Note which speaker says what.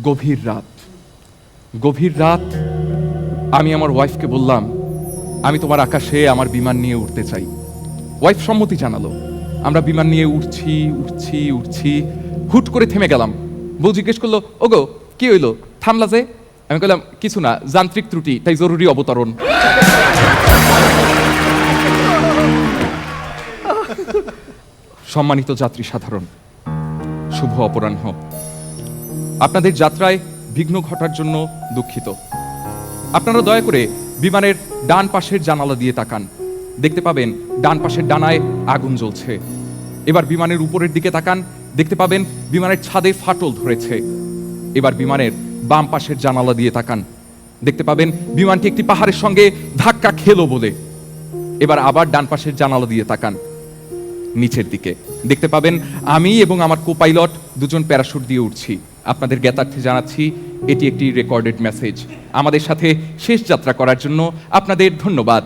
Speaker 1: গভীর রাত। গভীর রাত আমি আমার ওয়াইফকে বললাম, আমি তোমার আকাশে আমার বিমান নিয়ে উঠতে চাই। ওয়াইফ সম্মতি জানালো। আমরা বিমান নিয়ে উঠছি উঠছি উঠছি, হুট করে থেমে গেলাম। বউ জিজ্ঞেস করলো, ওগো কি হইলো, থামলা যে? আমি বললাম, কিছু না, যান্ত্রিক ত্রুটি, তাই জরুরি অবতরণ। সম্মানিত যাত্রী সাধারণ, শুভ অপরাহ্ন। আপনাদের যাত্রায় বিঘ্ন ঘটার জন্য দুঃখিত। আপনারা দয়া করে বিমানের ডান পাশের জানালা দিয়ে তাকান। দেখতে পাবেন ডান পাশের ডানায় আগুন জ্বলছে। এবার বিমানের উপরের দিকে তাকান, দেখতে পাবেন বিমানের ছাদে ফাটল ধরেছে। এবার বিমানের বাম পাশের জানালা দিয়ে তাকান, দেখতে পাবেন বিমানটি একটি পাহাড়ের সঙ্গে ধাক্কা খেলো বলে। এবার আবার ডান পাশের জানালা দিয়ে তাকান, নিচের দিকে দেখতে পাবেন আমি এবং আমার কোপাইলট দুজন প্যারাশুট দিয়ে উঠছি। আপনাদের জ্ঞাতার্থে জানাচ্ছি, এটি একটি রেকর্ডেড মেসেজ। আমাদের সাথে শেষ যাত্রা করার জন্য আপনাদের ধন্যবাদ।